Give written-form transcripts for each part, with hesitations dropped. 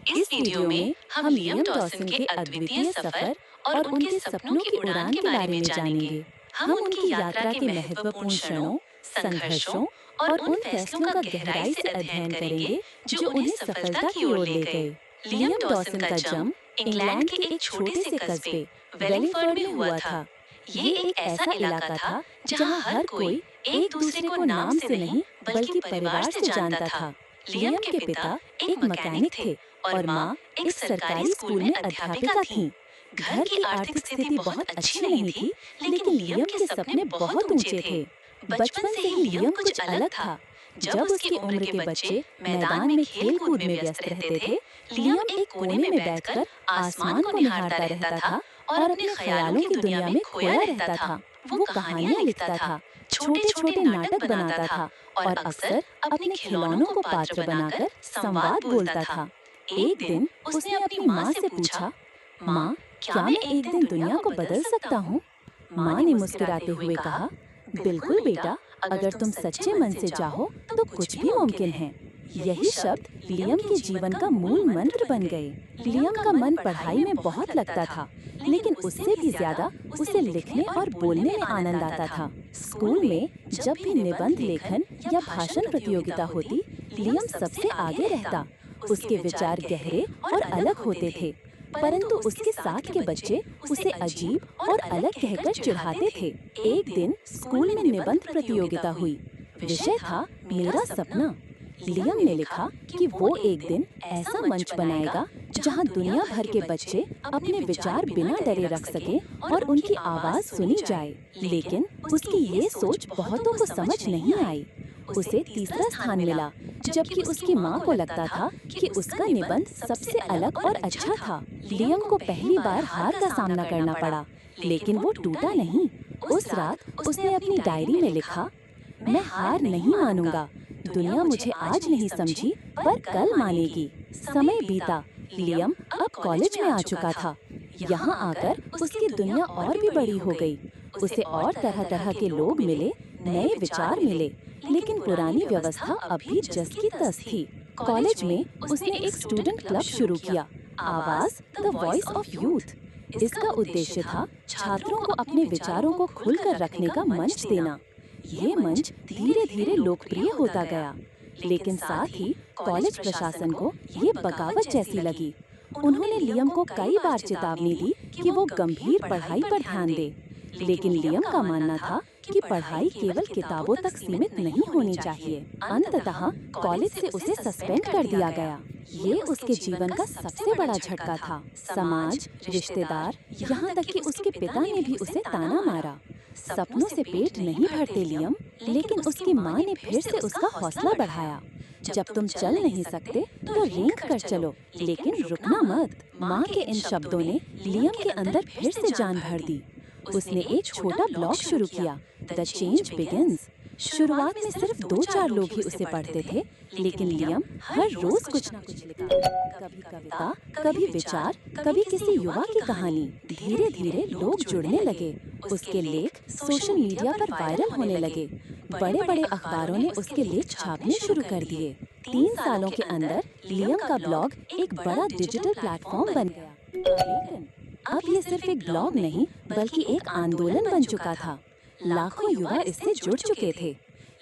इस वीडियो में हम लियम डॉसन के अद्वितीय सफर और उनके सपनों की उड़ान के बारे में जानेंगे। हम उनकी यात्रा के महत्वपूर्ण क्षणों, संघर्षों और उन फैसलों का गहराई से अध्ययन करेंगे जो उन्हें सफलता की ओर ले गए। लियम डॉसन का जन्म इंग्लैंड के एक छोटे से कस्बे वेलिंगफोर्ड में हुआ था। ये एक ऐसा इलाका था जहाँ हर कोई एक दूसरे को नाम से नहीं बल्कि परिवार से जानता था। लियम के पिता एक मैकेनिक थे और माँ एक सरकारी स्कूल में अध्यापिका थीं। घर की आर्थिक स्थिति बहुत अच्छी नहीं थी, लेकिन लियम के सपने बहुत ऊंचे थे। बचपन से ही लियम कुछ अलग था। जब उसकी उम्र के बच्चे मैदान में खेल कूद में व्यस्त रहते थे, लियम एक कोने में बैठकर आसमान को निहारता रहता था और अपने ख्यालों की दुनिया में खोया रहता था। वो कहानियाँ लिखता था, छोटे छोटे नाटक बनाता था और अक्सर अपने खिलौनों को पात्र बनाकर संवाद बोलता था। एक दिन उसने अपनी माँ से पूछा, माँ, क्या मैं एक दिन दुनिया को बदल सकता हूँ? माँ ने मुस्कुराते हुए कहा, बिल्कुल बेटा, अगर तुम सच्चे मन से चाहो तो कुछ भी मुमकिन है। यही शब्द लियम के जीवन का मूल मंत्र बन गए। लियम का मन पढ़ाई में बहुत लगता था, लेकिन उससे भी ज्यादा उसे लिखने और बोलने में आनंद आता था। स्कूल में जब भी निबंध लेखन या भाषण प्रतियोगिता होती, लियम सबसे आगे रहता। उसके विचार गहरे और अलग होते थे, परंतु उसके साथ के बच्चे उसे अजीब और अलग कहकर चिढ़ाते थे। एक दिन स्कूल में निबंध प्रतियोगिता हुई। विषय था मेरा सपना। लियम ने लिखा कि वो एक दिन ऐसा मंच बनाएगा जहां दुनिया भर के बच्चे अपने विचार बिना डरे रख सके और उनकी आवाज सुनी जाए। लेकिन उसकी ये सोच बहुतों को समझ नहीं आई। उसे तीसरा स्थान मिला, जबकि उसकी माँ को लगता था कि उसका निबंध सबसे अलग और अच्छा था। लियम को पहली बार हार का सामना करना पड़ा, लेकिन वो टूटा नहीं। उस रात उसने अपनी डायरी में लिखा, मैं हार नहीं मानूंगा। दुनिया मुझे आज नहीं समझी, पर कल मानेगी। समय बीता। लियम अब कॉलेज में आ चुका था। यहाँ आकर उसकी दुनिया और भी बड़ी हो गई। उसे और तरह तरह के लोग मिले, नए विचार मिले, लेकिन पुरानी व्यवस्था अब भी जस की तस थी। कॉलेज में उसने एक स्टूडेंट क्लब शुरू किया, आवाज द वॉइस ऑफ यूथ। इसका उद्देश्य था छात्रों को अपने विचारों को खुलकर रखने का मंच देना। ये मंच धीरे धीरे लोकप्रिय होता गया, लेकिन साथ ही कॉलेज प्रशासन को ये बगावत जैसी लगी। उन्होंने लियम को कई बार चेतावनी दी कि वो गंभीर पढ़ाई पर ध्यान दे, लेकिन लियम का मानना था कि पढ़ाई केवल किताबों तक सीमित नहीं होनी चाहिए। अंततः कॉलेज से उसे सस्पेंड कर दिया गया। ये उसके जीवन का सबसे बड़ा झटका था। समाज, रिश्तेदार, यहाँ तक कि उसके पिता ने भी उसे ताना मारा। सपनों से पेट नहीं भरते लियम, लेकिन उसकी माँ ने फिर से उसका हौसला बढ़ाया। जब तुम चल नहीं सकते तो रेंग कर चलो, लेकिन रुकना मत। माँ के इन शब्दों ने लियम के अंदर फिर से जान भर दी। उसने एक छोटा ब्लॉग शुरू किया, द चेंज बिगिंस। शुरुआत में सिर्फ 2-4 लोग ही उसे पढ़ते थे, लेकिन लियम हर रोज कुछ न कुछ लिखा, कभी कविता, कभी विचार, कभी किसी युवा की कहानी। धीरे धीरे लोग जुड़ने लगे। उसके लेख सोशल मीडिया पर वायरल होने लगे। बड़े बड़े अखबारों ने उसके लेख छापने शुरू कर दिए। 3 सालों के अंदर लियम का ब्लॉग एक बड़ा डिजिटल प्लेटफॉर्म बन गया। लेकिन अब ये सिर्फ एक ब्लॉग नहीं, बल्कि एक आंदोलन बन चुका था। लाखों युवा इससे जुड़ चुके थे।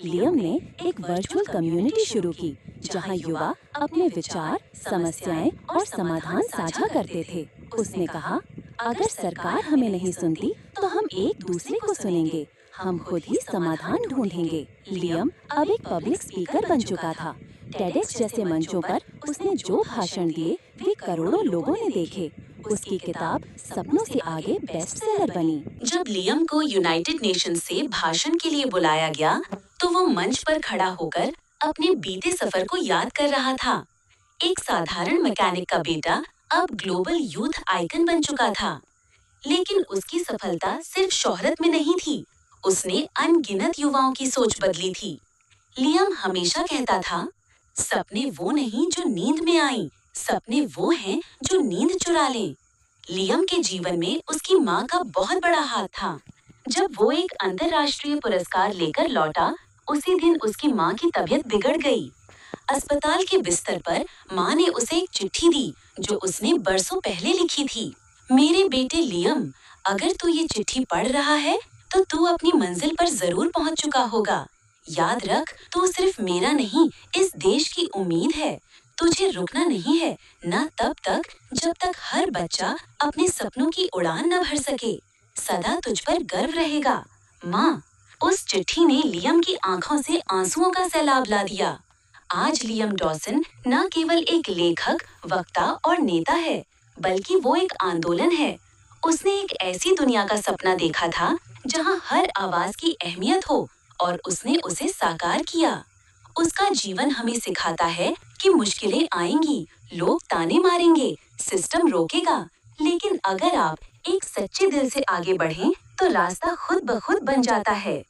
लियम ने एक वर्चुअल कम्युनिटी शुरू की, जहां युवा अपने विचार, समस्याएं और समाधान साझा करते थे। उसने कहा, अगर सरकार हमें नहीं सुनती तो हम एक दूसरे को सुनेंगे। हम खुद ही समाधान ढूंढेंगे। लियम अब एक पब्लिक स्पीकर बन चुका था। टेडेक्स जैसे मंचों पर उसने जो भाषण दिए, वे करोड़ों लोगों ने देखे। उसकी किताब सपनों से आगे बेस्ट सेलर बनी। जब लियम को यूनाइटेड नेशन से भाषण के लिए बुलाया गया, तो वो मंच पर खड़ा होकर अपने बीते सफर को याद कर रहा था। एक साधारण मैकेनिक का बेटा अब ग्लोबल यूथ आइकन बन चुका था। लेकिन उसकी सफलता सिर्फ शोहरत में नहीं थी, उसने अनगिनत युवाओं की सोच बदली थी। लियम हमेशा कहता था, सपने वो नहीं जो नींद में आए, सपने वो हैं जो नींद चुरा लें। लियम के जीवन में उसकी माँ का बहुत बड़ा हाथ था। जब वो एक अंतर्राष्ट्रीय पुरस्कार लेकर लौटा, उसी दिन उसकी माँ की तबीयत बिगड़ गई। अस्पताल के बिस्तर पर माँ ने उसे एक चिट्ठी दी जो उसने बरसों पहले लिखी थी। मेरे बेटे लियम, अगर तू ये चिट्ठी पढ़ रहा है तो तू अपनी मंजिल पर जरूर पहुंच चुका होगा। याद रख, तू सिर्फ मेरा नहीं, इस देश की उम्मीद है। तुझे रुकना नहीं है, न तब तक जब तक हर बच्चा अपने सपनों की उड़ान न भर सके। सदा तुझ पर गर्व रहेगा, माँ। उस चिट्ठी ने लियम की आंखों से आंसुओं का सैलाब ला दिया। आज लियम डॉसन न केवल एक लेखक, वक्ता और नेता है, बल्कि वो एक आंदोलन है। उसने एक ऐसी दुनिया का सपना देखा था जहाँ हर आवाज की अहमियत हो, और उसने उसे साकार किया। उसका जीवन हमें सिखाता है कि मुश्किलें आएंगी, लोग ताने मारेंगे, सिस्टम रोकेगा, लेकिन अगर आप एक सच्चे दिल से आगे बढ़ें तो रास्ता खुद ब खुद बन जाता है।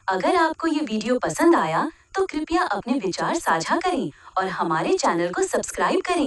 अगर आपको ये वीडियो पसंद आया तो कृपया अपने विचार साझा करें और हमारे चैनल को सब्सक्राइब करें।